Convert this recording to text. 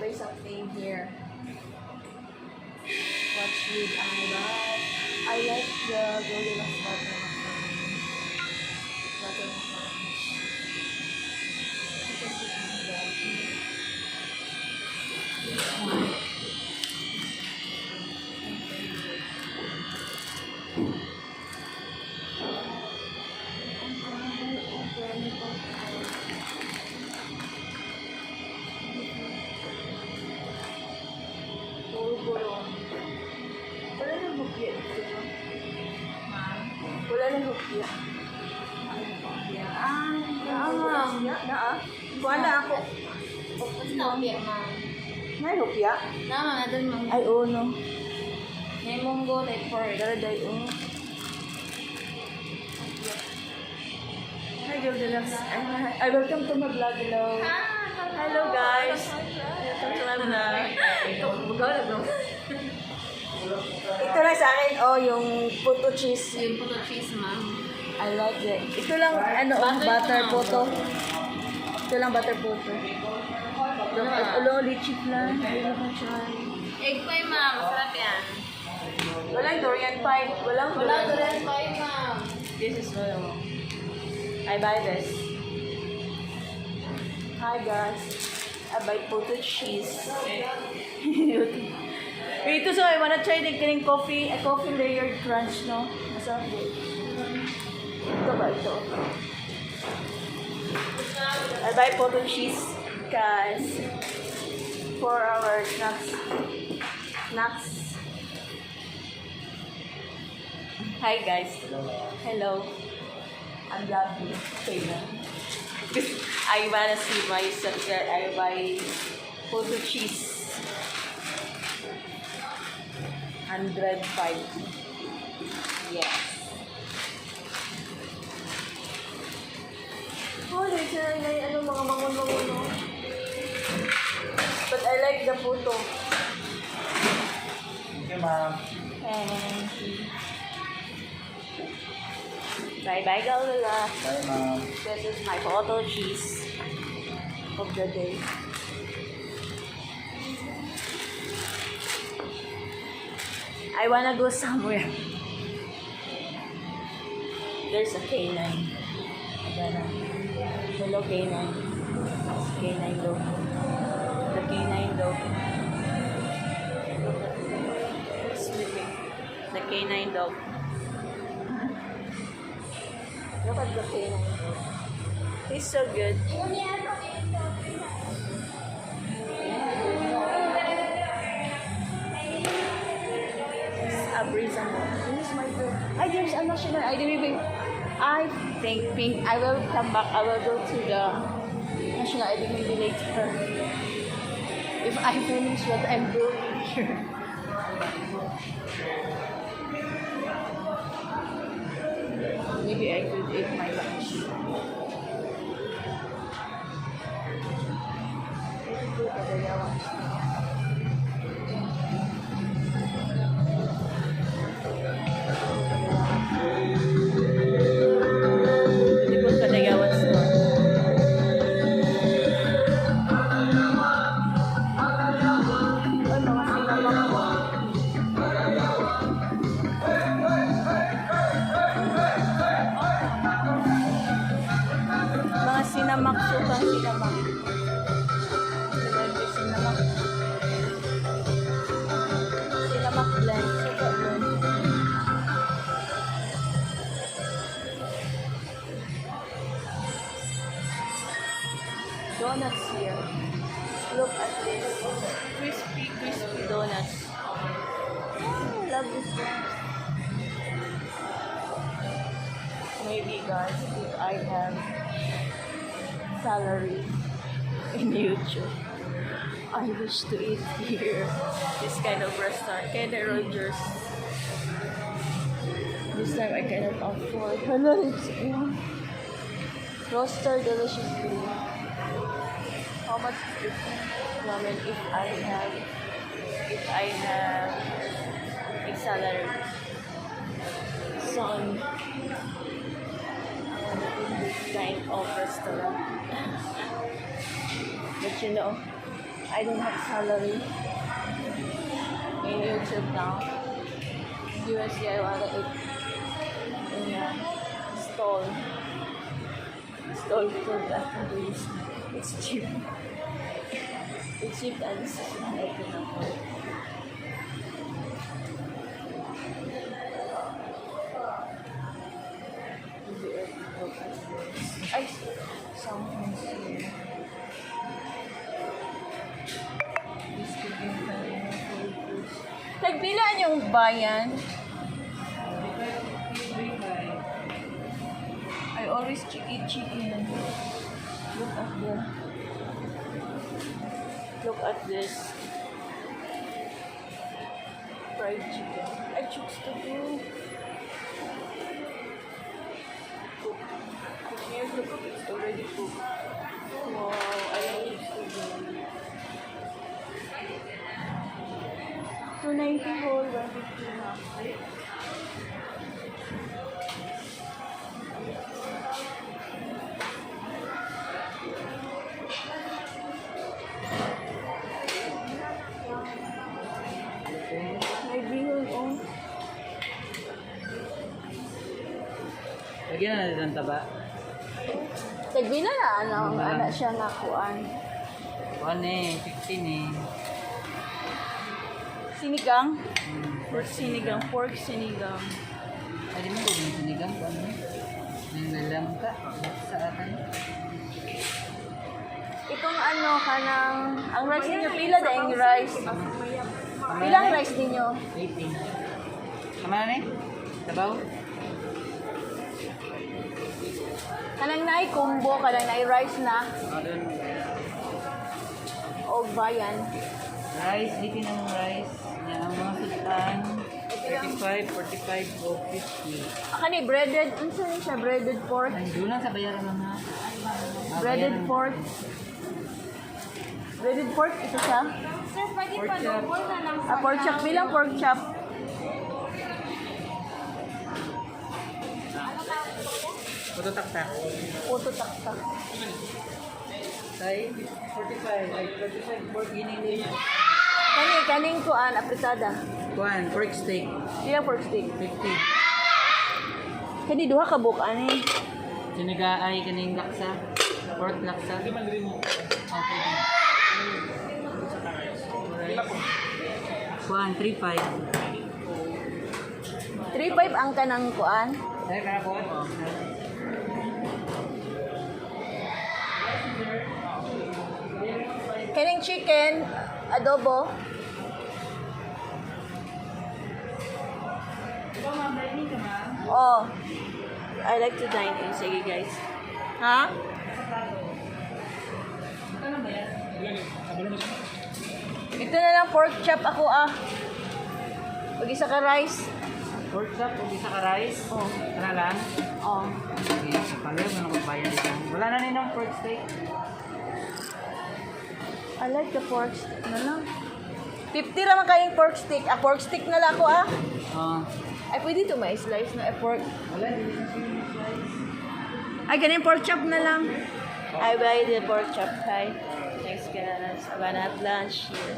try something here. What should I buy? I like the Goldilocks butter macaroni. Butter macaroni. I can see that. This one. Wala nang hupya dito. Ma'am? Wala nang hupya. Wala ako. What's na upiak, ma'am? May hupya? Nama na dun, ma'am. Ay, oo, no. May munggo, like pork. Daraday, oo. Hi, Goldilocks. Ay, welcome to my vlog. Hello. Hello, guys. Welcome to my vlog. Ito lang sa akin, yung puto cheese. Yung puto cheese, ma'am. I like it. Ito lang, butter puto. Ito lang butter puto. Lychee flan. Hindi ko try. Egg pie, ma'am. Masarap yan. Walang durian pie. Wala durian pie, ma'am. This is I buy this. Hi guys. I buy puto cheese. Ito so I wanna try the green coffee, a coffee layered crunch, no? Masarap din. Ito ba ito? I buy puto cheese, guys, for our snacks. Hi guys. Hello. I'm vlogging. Okay na. I wanna see my subscribe. I buy puto cheese. 105. Yes. Oh, there's mga mangon-mangon, no? But I like the puto. Thank you, ma'am. Thank you. Bye-bye, Goldilocks. Bye, ma'am. This is my photo cheese of the day. I wanna go somewhere. There's a K9. Hello, K9. K9 dog. The K9 dog. Sleeping. The K9 dog. Look at the K9 dog. He's so good. This is my girl. Ay, there's a national ID. I think I will come back. I will go to the national ID maybe later. If I finish what I'm doing here. Maybe I could eat my lunch. Sinamak, sukang sinamak. Sinamak blend, suka blend. Donuts here. Look at this. Crispy donuts. Oh, I love this one. Maybe guys, if I have salary in YouTube, I wish to eat here. This kind of restaurant, Kenny Rogers. This time I cannot afford. Hello, it's roaster deliciously. How much is this ramen if I have a salary? Son, this kind of restaurant. But you know, I don't have salary in YouTube now. USD, I wanna eat in a stall. Stall food after this. It's cheap. It's cheap and it's I can afford. Ay, someone's here. Tagpilaan yung bayan. I always eat chicken. Look at this. Fried chicken. I choose to do. Here's the cook. It's already cooked. Wow, I choose to do. 290 whole, 150 half. May bihon on. Lagyan na natin ng taba. Tagbina na anak siya nakuan. 1 eh, 15 eh. Sinigang? Pork Sinigang, pork sinigang. Ay, di mo kung yung sinigang ko, ano? Nilalang ka sa atin. Itong ano kanang ang rice ninyo pila daing rice. Pilang rice ninyo? 18. Tama na eh? Tabaw? Kanang naay combo, kanang naay rice na o bayan. Rice, 18 ang rice. Yan ang mga sultan. 35, 45, o 50. Kani breaded, unsa ni siya breaded pork? Ay, doon lang sa bayaran lang ha. Breaded pork. Breaded pork ito siya. Sir, pwede Pork pa chop. double na lang Ah, pork chop bilang pork chop. Puto taktak. Puto taktak. Say, 45, ay 45 pork gining. Kaning kuan apritada. Kuan, pork steak. Bilang pork steak. 50. Kani duha ka buok ani. Sinigaay kaning laksa. Pork laksa. Okay. Kuan, 35. 3.5 ang kanang kuan. Ay, kapon. Kaning chicken adobo. Oh. I like to dine in. Sige guys. Ha? Ito na lang pork chop ako ah. Pag isa ka rice. Pork chop, kung isa ka rice. Oh. Kana lang. Oh. Okay, sa paler, ano ko bayan dito. Wala na ninong pork steak. I like the pork stick na lang. 50 naman kayong pork stick. Ah, pork stick na lang ako ah. Ay, pwede ito may slice na pork. Wala, hindi na slice. Ay, ganun pork chop na lang. I buy the pork chop. Hi. Thanks guys. I'm gonna have lunch here.